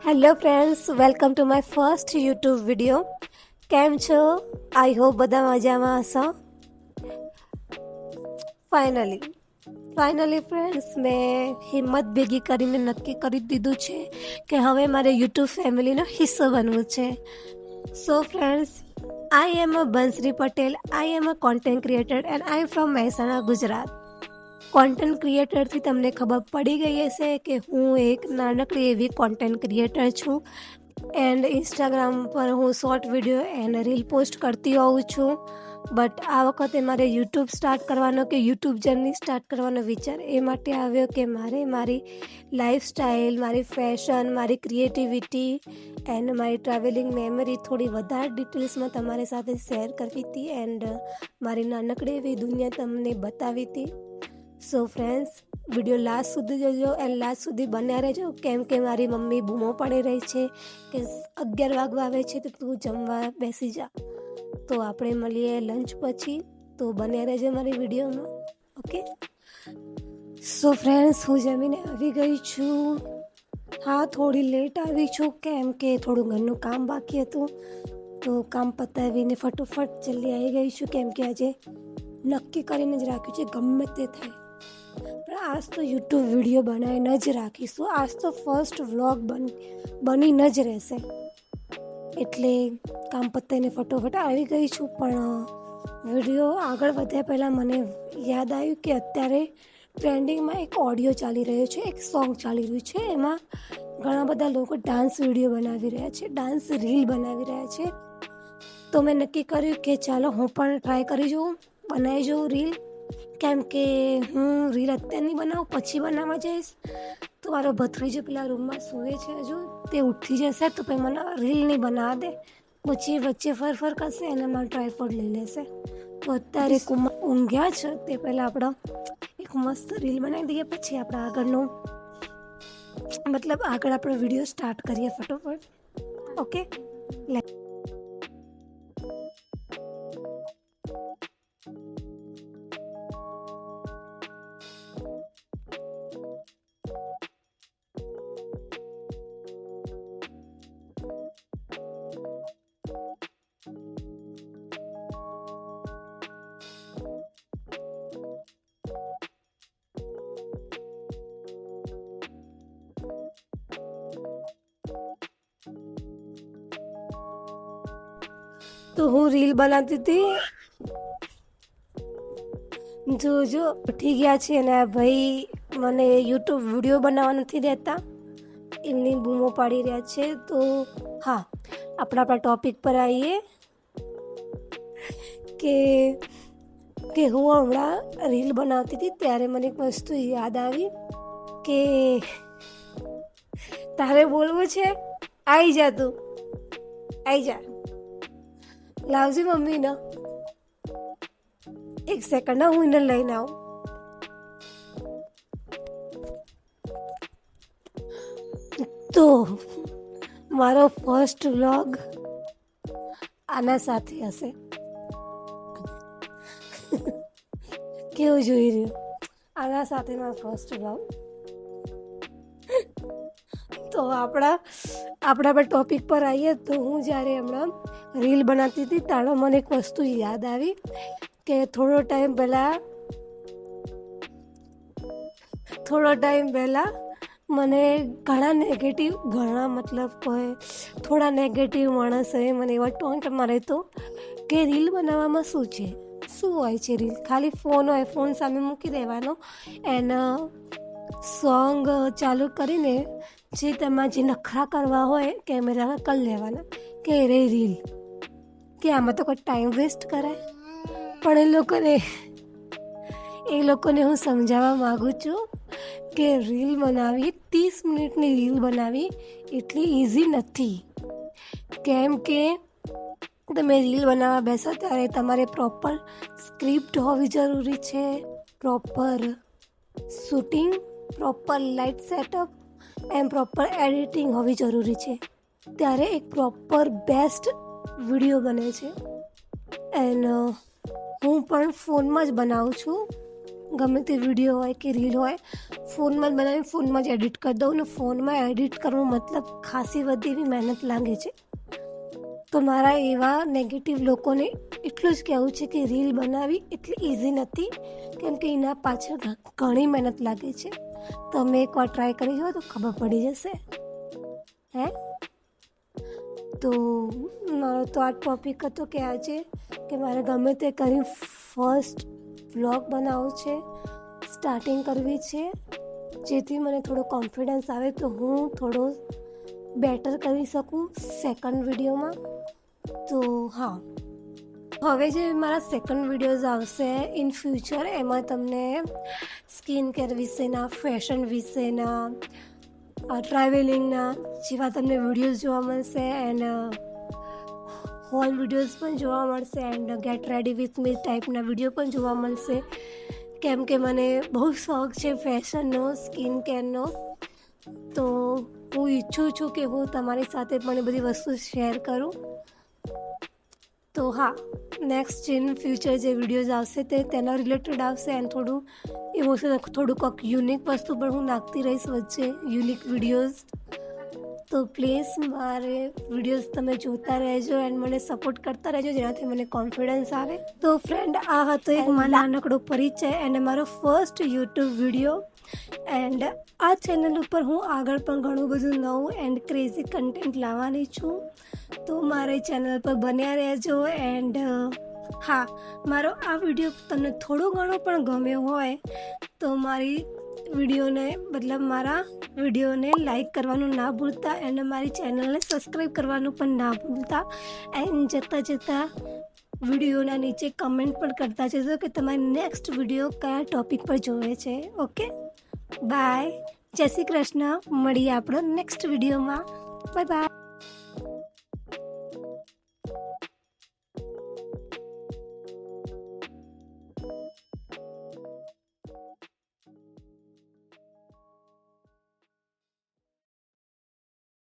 Hello friends, welcome to my first YouTube video. કેમ છો? I hope બધા મજામાં હશો. ફાઇનલી ફ્રેન્ડ્સ, મેં હિંમત ભેગી કરીને નક્કી કરી દીધું છે કે હવે મારે યુટ્યુબ ફેમિલીનો હિસ્સો બનવું છે. So friends, I am a Bansari Patel. I am a content creator and I am from Mahesana, Gujarat. Content ક્રિએટરથી તમને ખબર પડી ગઈ હશે કે હું એક નાનકડી એવી કોન્ટેન્ટ ક્રિએટર છું એન્ડ ઇન્સ્ટાગ્રામ પર હું short video and reel post કરતી હોઉં છું. બટ આ વખતે મારે યુટ્યુબ સ્ટાર્ટ કરવાનો કે યુટ્યુબ જર્ની સ્ટાર્ટ કરવાનો વિચાર એ માટે આવ્યો કે મારે મારી લાઈફસ્ટાઈલ, મારી ફેશન, મારી ક્રિએટિવિટી એન્ડ મારી ટ્રાવેલિંગ મેમરી થોડી વધારે ડિટેલ્સમાં તમારી સાથે શેર કરવી હતી એન્ડ મારી નાનકડી એવી દુનિયા તમને બતાવી હતી. સો ફ્રેન્ડ્સ, વિડીયો લાસ્ટ સુધી જોજો એન્ડ લાસ્ટ સુધી બન્યા રહેજો, કેમ કે મારી મમ્મી બૂમો પડી રહી છે કે 11 વાગવા આવે છે તો તું જમવા બેસી જા. તો આપણે મળીએ લંચ પછી, તો બન્યા રહેજો મારી વિડીયોમાં. ઓકે, સો ફ્રેન્ડ્સ, હું જમીને આવી ગઈ છું. હા, થોડી લેટ આવી છું કેમ કે થોડું ઘરનું કામ બાકી હતું, તો કામ પતાવીને ફટોફટ જલ્દી આવી ગઈ છું કેમ કે આજે નક્કી કરીને જ રાખ્યું છે ગમે તે થાય પણ આજ તો યુટ્યુબ વિડીયો બનાવીને જ રાખીશું. આજ તો ફર્સ્ટ વ્લોગ બનીને જ રહેશે, એટલે કામ પતાવીને ફટોફટ આવી ગઈ છું. પણ વિડીયો આગળ વધ્યા પહેલાં મને યાદ આવ્યું કે અત્યારે ટ્રેન્ડિંગમાં એક ઓડિયો ચાલી રહ્યો છે, એક સોંગ ચાલી રહ્યું છે. એમાં ઘણા બધા લોકો ડાન્સ વિડીયો બનાવી રહ્યા છે, ડાન્સ રીલ બનાવી રહ્યા છે. તો મેં નક્કી કર્યું કે ચાલો હું પણ ટ્રાય કરી જોઉં, બનાવી જોઉં રીલ. કેમ કે હું રીલ અત્યારે નહીં બનાવું, પછી બનાવવા જઈશ તો મારો ભત્રીજો પેલા રૂમમાં સૂવે છે, હજુ તે ઉઠી જશે તો પછી મને રીલ નહીં બનાવવા દે, પછી વચ્ચે ફર કરશે અને મારો ટ્રાયપોડ લઈ લેશે. તો અત્યારે કુમાર ઊંઘ્યા છે તે પહેલાં આપણે એક મસ્ત રીલ બનાવી દઈએ, પછી આપણે આગળ આપણે વિડીયો સ્ટાર્ટ કરીએ ફટોફટ. ઓકે, તો હું રીલ બનાવતી હતી. જો ઉઠી ગયા છે અને ભાઈ મને યુટ્યુબ વિડીયો બનાવવા નથી દેતા, એમની બૂમો પાડી રહ્યા છે. તો હા, આપણા ટોપિક પર આવીએ કે હું હમણાં રીલ બનાવતી હતી ત્યારે મને એક વસ્તુ યાદ આવી કે તારે બોલવું છે, આવી જા, તું આવી જા, લાવજે મમ્મીને. એક સેકન્ડ, હું એને લઈને આવું. તો મારો ફર્સ્ટ વ્લોગ આના સાથે હશે. કેવું જોઈ રહ્યું? આના સાથે મારો ફર્સ્ટ વ્લોગ. તો આપણા પર ટોપિક પર આવીએ. તો હું જ્યારે હમણાં રીલ બનાવતી હતી ત્યારે મને એક વસ્તુ યાદ આવી કે થોડો ટાઈમ પહેલાં મને થોડા નેગેટિવ માણસોએ મને એવા ટોન્ટ મારે તો કે રીલ બનાવવામાં શું હોય છે રીલ? ખાલી ફોન હોય, ફોન સામે મૂકી દેવાનો એના સોંગ ચાલુ કરીને જે તમારે જે નખરા કરવા હોય કેમેરામાં કરી લેવાના કે રે રીલ, કે આમાં તો કોઈ ટાઈમ વેસ્ટ કરાય. પણ એ લોકોને હું સમજાવવા માગું છું કે રીલ બનાવી, 30 મિનિટની રીલ બનાવી એટલી ઇઝી નથી. કેમ કે તમે રીલ બનાવવા બેસો ત્યારે તમારે પ્રોપર સ્ક્રિપ્ટ હોવી જરૂરી છે, proper shooting, proper light setup and proper editing હોવી જરૂરી છે. ત્યારે એક પ્રોપર બેસ્ટ વિડીયો બને છે. એન્ડ હું પણ ફોનમાં જ બનાવું છું ગમે તે વિડીયો હોય કે રીલ હોય ફોનમાં જ બનાવી ફોનમાં જ એડિટ કરી દઉં ને ફોનમાં એડિટ કરવાનો મતલબ ખાસી બધી એવી મહેનત લાગે છે. તો મારા એવા નેગેટિવ લોકોને એટલું જ કહેવું છે કે રીલ બનાવવી એટલી ઇઝી નથી, કેમ કે એના પાછળ ઘણી મહેનત લાગે છે. તમે એકવાર ટ્રાય કરી જુઓ તો ખબર પડી જશે. તો મારો તો આ ટૉપિક હતો કે આજે કે મારે ગમે તે કરી ફર્સ્ટ વ્લોગ બનાવવું છે, સ્ટાર્ટિંગ કરવી છે, જેથી મને થોડો કોન્ફિડન્સ આવે તો હું થોડો બેટર કરી શકું સેકન્ડ વિડીયોમાં. તો હા, હવે જે મારા સેકન્ડ વિડીયોઝ આવશે ઇન ફ્યુચર એમાં તમને સ્કિન કેર વિશેના, ફેશન વિશેના, ટ્રાવેલિંગના જેવા તમને વિડીયોઝ જોવા મળશે એન્ડ હોલ વિડીયોઝ પણ જોવા મળશે and gate ready with me ટાઈપના વિડીયો પણ જોવા મળશે, કેમ કે મને બહુ શોખ છે ફેશનનો, સ્કિન કેરનો. તો હું ઈચ્છું છું કે હું તમારી સાથે પણ એ બધી વસ્તુ શેર કરું. તો હા, નેક્સ્ટ ઇન ફ્યુચર જે વિડીયોઝ આવશે તે તેના રિલેટેડ આવશે એન્ડ થોડું એવું છે, થોડુંક યુનિક વસ્તુ પણ હું નાખતી રહીશ વચ્ચે, યુનિક વિડીયોઝ. તો પ્લીઝ મારે વિડીયોઝ તમે જોતા રહેજો એન્ડ મને સપોર્ટ કરતા રહેજો, જેનાથી મને કોન્ફિડન્સ આવે. તો ફ્રેન્ડ, આ હતો એક મારો નાનકડો પરિચય અને મારો ફર્સ્ટ યુટ્યુબ વિડીયો. એન્ડ આ ચેનલ ઉપર હું આગળ પણ ઘણું બધું નવું એન્ડ ક્રેઝી કન્ટેન્ટ લાવવાની છું. તો મારી ચેનલ પર બન્યા રહેજો. એન્ડ હા, મારો આ વિડીયો તમને થોડો ઘણો પણ ગમ્યો હોય તો મારી મારા વિડીયોને લાઈક કરવાનું ના ભૂલતા અને મારી ચેનલને સબસ્ક્રાઈબ કરવાનું પણ ના ભૂલતા. એન્ડ જતાં વિડીયોના નીચે કમેન્ટ પણ કરતા જજો કે તમારે નેક્સ્ટ વિડીયો કયા ટૉપિક પર જોવે છે. ઓકે, બાય, જય શ્રી કૃષ્ણ. મળીએ આપણો નેક્સ્ટ વિડીયોમાં. Bye bye.